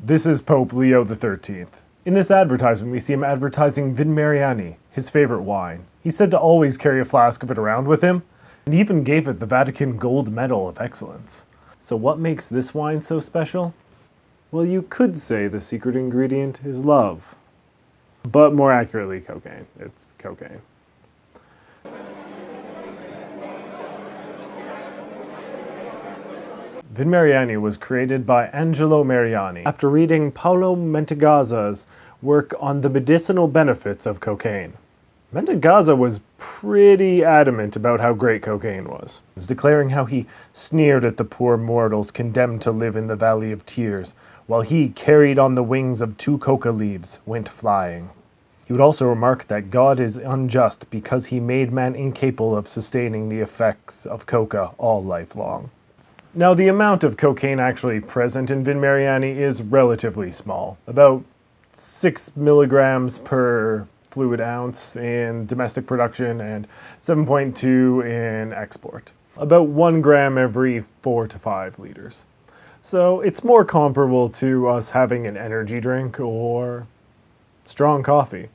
This is Pope Leo XIII. In this advertisement, we see him advertising Vin Mariani, his favorite wine. He's said to always carry a flask of it around with him, and even gave it the Vatican Gold Medal of Excellence. So what makes this wine so special? Well, you could say the secret ingredient is love. But more accurately, cocaine. It's cocaine. Vin Mariani was created by Angelo Mariani after reading Paolo Mentagazza's work on the medicinal benefits of cocaine. Mentagazza was pretty adamant about how great cocaine was, declaring how he sneered at the poor mortals condemned to live in the Valley of Tears, while he, carried on the wings of 2 coca leaves, went flying. He would also remark that God is unjust because he made man incapable of sustaining the effects of coca all life long. Now, the amount of cocaine actually present in Vin Mariani is relatively small, about 6 milligrams per fluid ounce in domestic production and 7.2 in export. About 1 gram every 4 to 5 liters. So it's more comparable to us having an energy drink or strong coffee.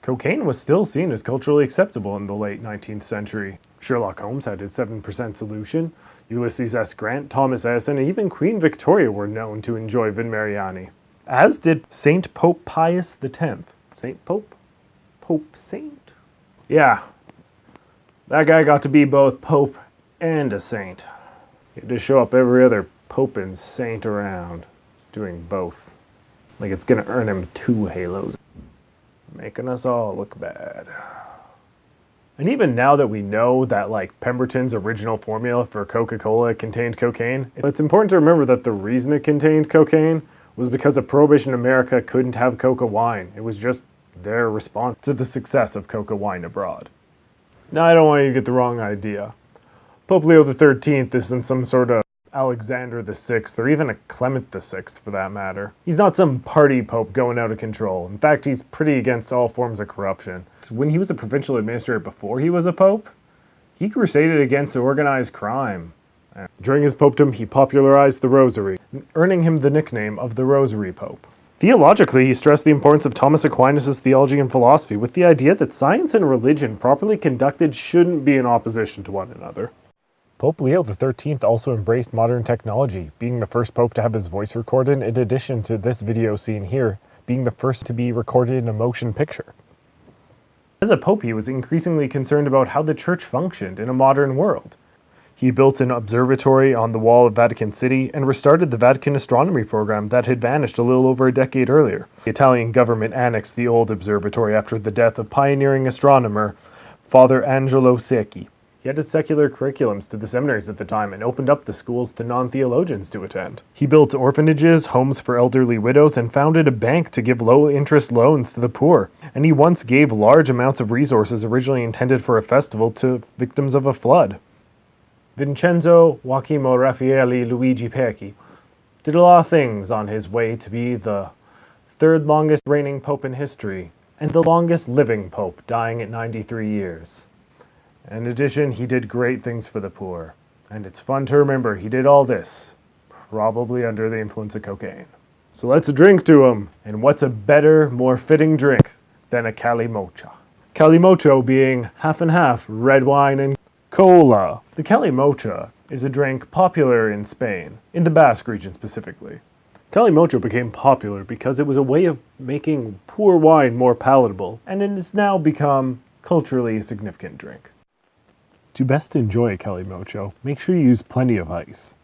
Cocaine was still seen as culturally acceptable in the late 19th century. Sherlock Holmes had his 7% solution. Ulysses S. Grant, Thomas Edison, and even Queen Victoria were known to enjoy Vin Mariani. As did Saint Pope Pius X. Saint Pope? Pope Saint? Yeah. That guy got to be both Pope and a saint. He had to show up every other Pope and Saint around, doing both. Like it's gonna earn him 2 halos. Making us all look bad. And even now that we know that Pemberton's original formula for Coca-Cola contained cocaine, it's important to remember that the reason it contained cocaine was because a Prohibition America couldn't have Coca-Wine. It was just their response to the success of Coca-Wine abroad. Now, I don't want you to get the wrong idea. Pope Leo XIII isn't some sort of Alexander VI, or even a Clement VI for that matter. He's not some party pope going out of control. In fact, he's pretty against all forms of corruption. When he was a provincial administrator before he was a pope, he crusaded against organized crime. During his popedom, he popularized the rosary, earning him the nickname of the Rosary Pope. Theologically, he stressed the importance of Thomas Aquinas' theology and philosophy, with the idea that science and religion, properly conducted, shouldn't be in opposition to one another. Pope Leo XIII also embraced modern technology, being the first pope to have his voice recorded, in addition to this video seen here, being the first to be recorded in a motion picture. As a pope, he was increasingly concerned about how the church functioned in a modern world. He built an observatory on the wall of Vatican City and restarted the Vatican astronomy program that had vanished a little over a decade earlier. The Italian government annexed the old observatory after the death of pioneering astronomer Father Angelo Secchi. He added secular curriculums to the seminaries at the time and opened up the schools to non-theologians to attend. He built orphanages, homes for elderly widows, and founded a bank to give low-interest loans to the poor. And he once gave large amounts of resources originally intended for a festival to victims of a flood. Vincenzo Joachimo Raffaele Luigi Pecci did a lot of things on his way to be the 3rd longest reigning pope in history, and the longest living pope, dying at 93 years. In addition, he did great things for the poor, and it's fun to remember he did all this, probably under the influence of cocaine. So let's drink to him, and what's a better, more fitting drink than a Kalimotxo? Kalimotxo being half and half red wine and cola. The Kalimotxo is a drink popular in Spain, in the Basque region specifically. Kalimotxo became popular because it was a way of making poor wine more palatable, and it has now become culturally a significant drink. To best enjoy a Kalimotxo, make sure you use plenty of ice.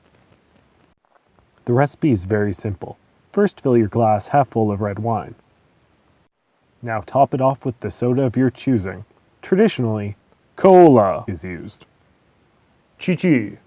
The recipe is very simple. First, fill your glass half full of red wine. Now top it off with the soda of your choosing. Traditionally, cola is used. Chi-chi.